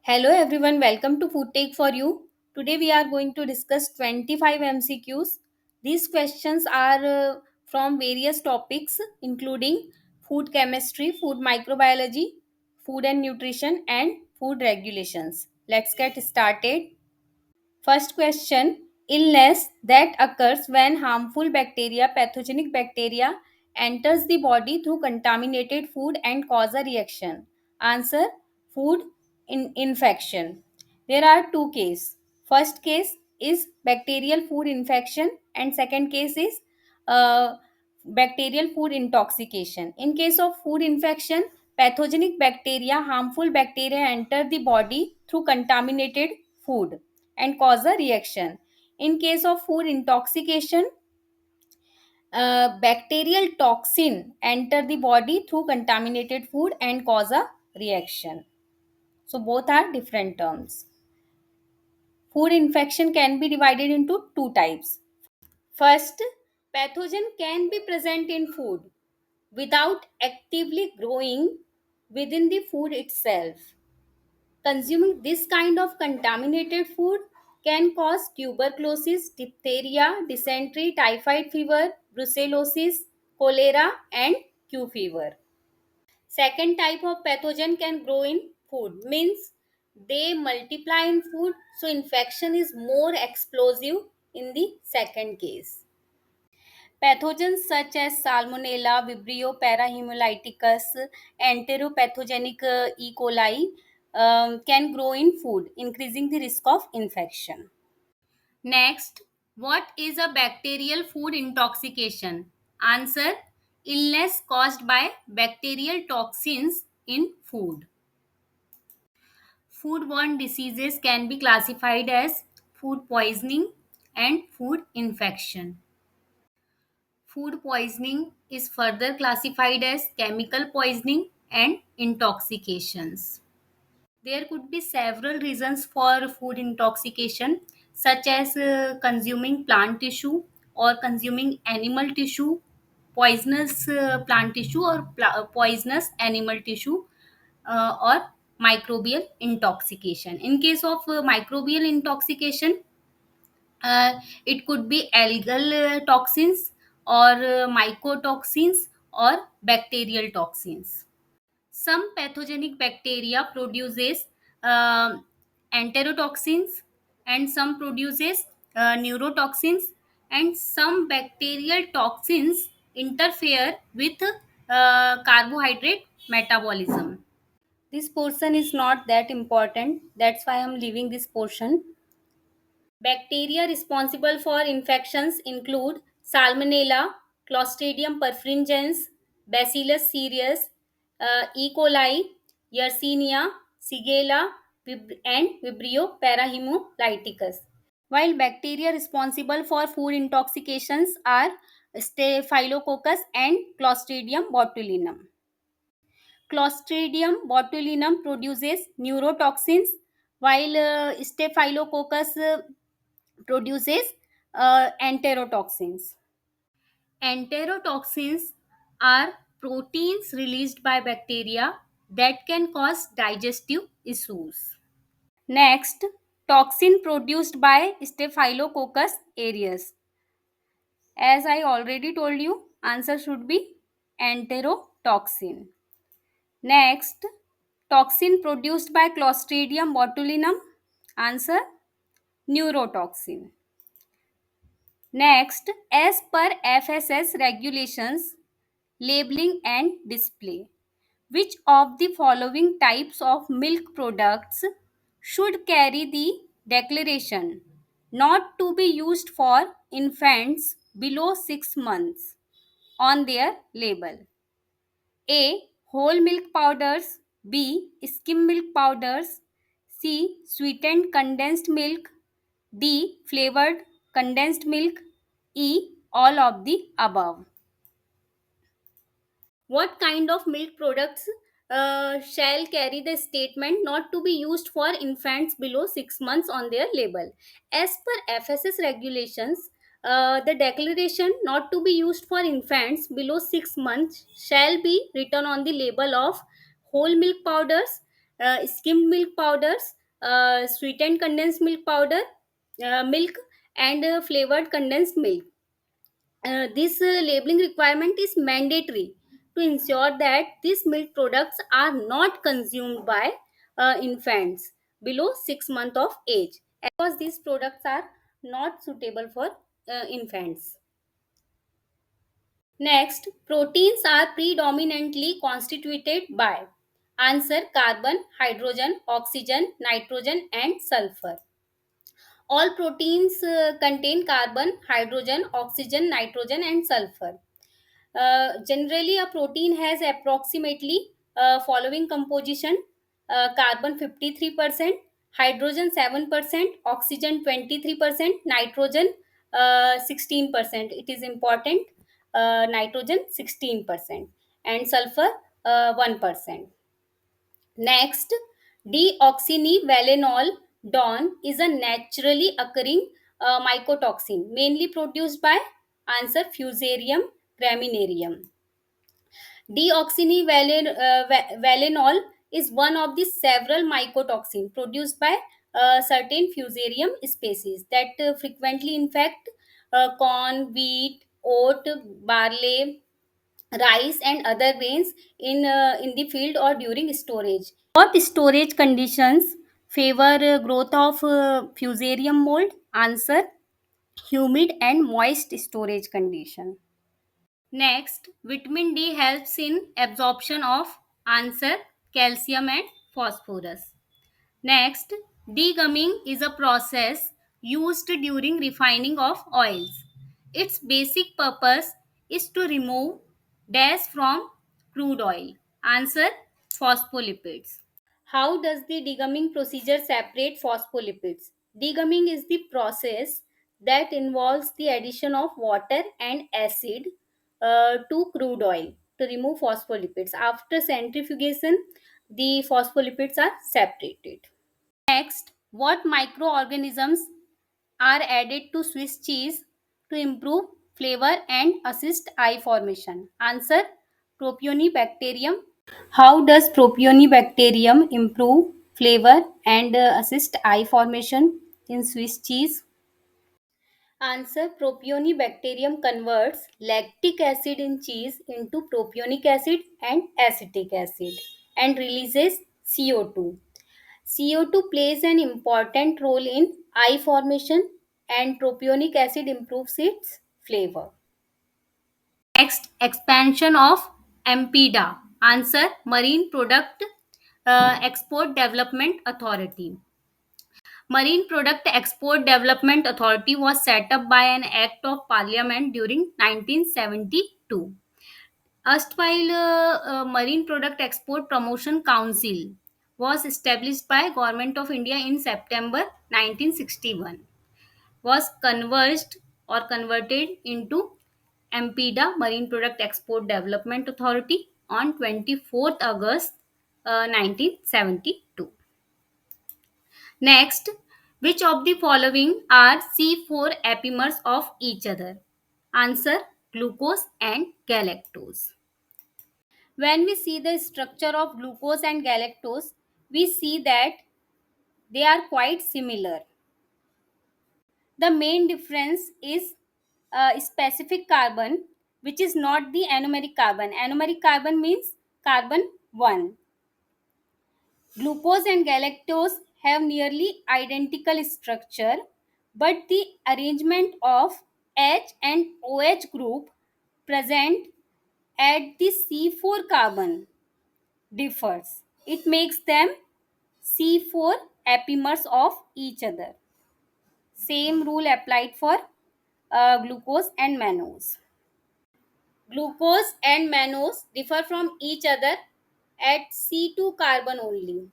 Hello everyone, welcome to Food Take for You. Today we are going to discuss 25 MCQs. These questions are from various topics including food chemistry, food microbiology, food and nutrition, and food regulations. Let's get started. First question: illness that occurs when harmful bacteria, pathogenic bacteria, enters the body through contaminated food and cause a reaction. Answer: food infection. There are two cases. First case is bacterial food infection, and second case is uh, bacterial food intoxication. In case of food infection, pathogenic bacteria, harmful bacteria enter the body through contaminated food and cause a reaction. In case of food intoxication, bacterial toxin enter the body through contaminated food and cause a reaction. So both are different terms. Food infection can be divided into two types. First, pathogen can be present in food without actively growing within the food itself. Consuming this kind of contaminated food can cause tuberculosis, diphtheria, dysentery, typhoid fever, brucellosis, cholera, and Q fever. Second type of pathogen can grow in food, means they multiply in food, so infection is more explosive in the second case. Pathogens such as Salmonella, Vibrio parahemolyticus, enteropathogenic E. coli can grow in food, increasing the risk of infection. Next, what is a bacterial food intoxication? Answer: illness caused by bacterial toxins in food. Foodborne diseases can be classified as food poisoning and food infection. Food poisoning is further classified as chemical poisoning and intoxications. There could be several reasons for food intoxication, such as consuming plant tissue or consuming animal tissue, poisonous plant tissue or poisonous animal tissue, or microbial intoxication. In case of microbial intoxication, it could be algal toxins or mycotoxins or bacterial toxins. Some pathogenic bacteria produces uh, enterotoxins, and some produces neurotoxins, and some bacterial toxins interfere with carbohydrate metabolism. This portion is not that important, that's why I'm leaving this portion. Bacteria responsible for infections include Salmonella, Clostridium perfringens, Bacillus cereus, E. coli, Yersinia, Shigella, and Vibrio parahemolyticus. While bacteria responsible for food intoxications are Staphylococcus and Clostridium botulinum. Clostridium botulinum produces neurotoxins, while Staphylococcus produces enterotoxins. Enterotoxins are proteins released by bacteria that can cause digestive issues. Next, toxin produced by Staphylococcus aureus. As I already told you, answer should be enterotoxin. Next, toxin produced by Clostridium botulinum. Answer: neurotoxin. Next, as per FSS regulations, labeling and display. Which of the following types of milk products should carry the declaration not to be used for infants below 6 months on their label? A. Whole milk powders. B. Skim milk powders. C. Sweetened condensed milk. D. Flavored condensed milk. E. All of the above. What kind of milk products shall carry the statement not to be used for infants below 6 months on their label? As per FSS regulations, the declaration not to be used for infants below 6 months shall be written on the label of whole milk powders, skimmed milk powders, sweetened condensed milk powder, milk, and flavored condensed milk. This labeling requirement is mandatory to ensure that these milk products are not consumed by infants below 6 months of age, because these products are not suitable for infants. Next, proteins are predominantly constituted by: answer, carbon, hydrogen, oxygen, nitrogen, and sulfur. All proteins contain carbon, hydrogen, oxygen, nitrogen, and sulfur. Generally, a protein has approximately following composition: carbon 53%, hydrogen 7%, oxygen 23%, nitrogen 16%. It is important. Nitrogen 16%, and sulfur 1%. Next, deoxynivalenol DON is a naturally occurring mycotoxin, mainly produced by: answer, Fusarium graminearum. Deoxynivalenol is one of the several mycotoxins produced by certain Fusarium species that frequently infect corn, wheat, oat, barley, rice, and other grains in the field or during storage. What storage conditions favor growth of Fusarium mold? Answer, humid and moist storage condition. Next, vitamin D helps in absorption of: answer, calcium and phosphorus. Next, degumming is a process used during refining of oils. Its basic purpose is to remove dash from crude oil. Answer, phospholipids. How does the degumming procedure separate phospholipids? Degumming is the process that involves the addition of water and acid to crude oil to remove phospholipids. After centrifugation, the phospholipids are separated. Next, what microorganisms are added to Swiss cheese to improve flavor and assist eye formation? Answer, Propionibacterium. How does Propionibacterium improve flavor and assist eye formation in Swiss cheese? Answer, Propionibacterium converts lactic acid in cheese into propionic acid and acetic acid and releases CO2. CO2 plays an important role in eye formation, and propionic acid improves its flavor. Next, expansion of MPDA. Answer, Marine Product Export Development Authority. Marine Product Export Development Authority was set up by an Act of Parliament during 1972. Erstwhile Marine Product Export Promotion Council was established by Government of India in September 1961. Was converted into MPDA, Marine Product Export Development Authority, on 24th August 1972. Next, which of the following are C4 epimers of each other? Answer, glucose and galactose. When we see the structure of glucose and galactose, we see that they are quite similar. The main difference is specific carbon, which is not the anomeric carbon. Anomeric carbon means carbon 1. Glucose and galactose have nearly identical structure, but the arrangement of H and OH group present at the C4 carbon differs. It makes them C4 epimers of each other. Same rule applied for glucose and mannose. Glucose and mannose differ from each other at C2 carbon only,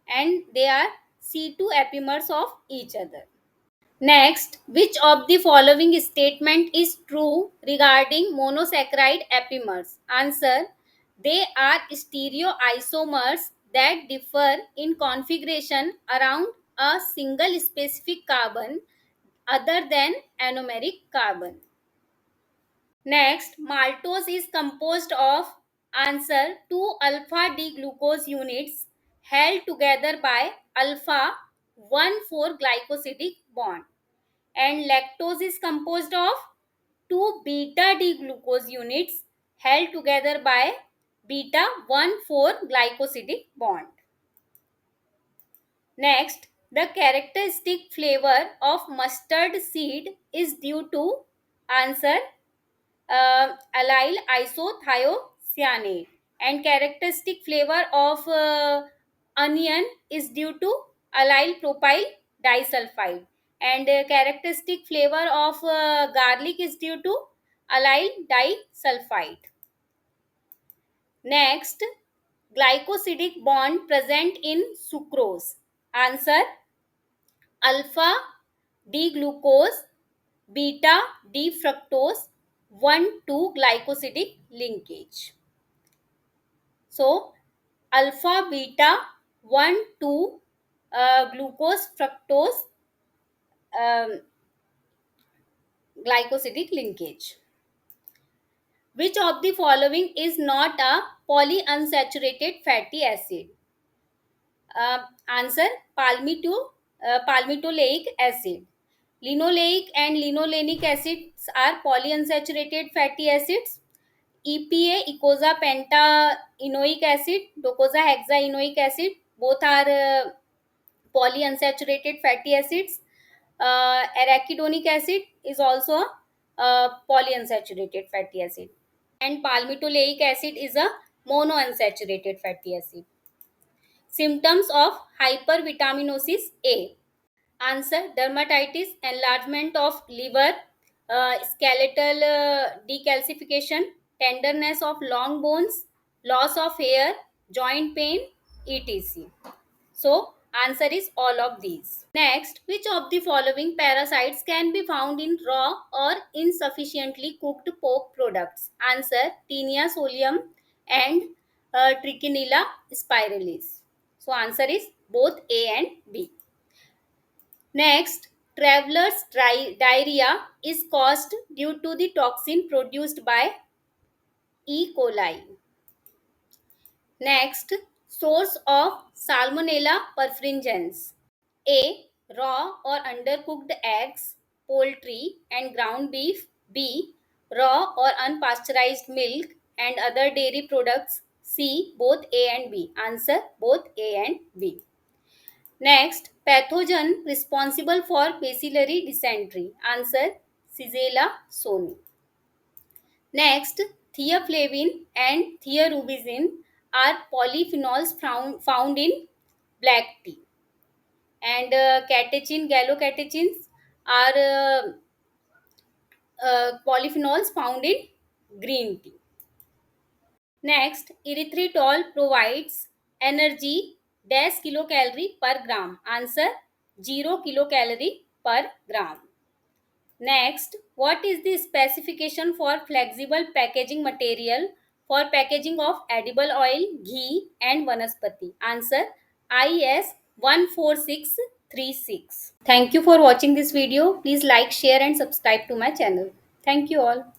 and they are C2 epimers of each other. Next, which of the following statement is true regarding monosaccharide epimers? Answer, they are stereoisomers that differ in configuration around a single specific carbon other than anomeric carbon. Next, maltose is composed of: answer, 2 alpha D glucose units held together by alpha 1,4 glycosidic bond, and lactose is composed of two beta D glucose units held together by beta 1,4 glycosidic bond. Next, the characteristic flavor of mustard seed is due to answer allyl isothiocyanate, and characteristic flavor of onion is due to allyl propyl disulfide, and characteristic flavor of garlic is due to allyl disulfide. Next, glycosidic bond present in sucrose. Answer alpha D glucose beta D fructose 1,2 glycosidic linkage. So alpha beta 1,2 glucose fructose um, glycosidic linkage. Which of the following is not a polyunsaturated fatty acid? Answer palmitoleic acid. Linoleic and linolenic acids are polyunsaturated fatty acids. EPA, eicosapentaenoic acid, docosahexaenoic acid, both are polyunsaturated fatty acids. Arachidonic acid is also a polyunsaturated fatty acid. And palmitoleic acid is a monounsaturated fatty acid. Symptoms of hypervitaminosis A. Answer dermatitis, enlargement of liver, skeletal decalcification, tenderness of long bones, loss of hair, joint pain, etc. So, answer is all of these. Next, which of the following parasites can be found in raw or insufficiently cooked pork products? Answer Taenia solium and Trichinella spiralis. So, answer is both A and B. Next, traveler's diarrhea is caused due to the toxin produced by E. coli. Next, source of Salmonella perfringens. A. Raw or undercooked eggs, poultry, and ground beef. B. Raw or unpasteurized milk and other dairy products. C. Both A and B. Answer both A and B. Next, pathogen responsible for bacillary dysentery. Answer Xylella soni. Next, theaflavin and thiarubicin are polyphenols found in black tea. And gallocatechins are polyphenols found in green tea. Next, erythritol provides energy dash kilocalorie per gram. Answer 0 kilocalorie per gram. Next, what is the specification for flexible packaging material for packaging of edible oil, ghee and vanaspati? Answer IS 14636. Thank you for watching this video. Please like, share and subscribe to my channel. Thank you all.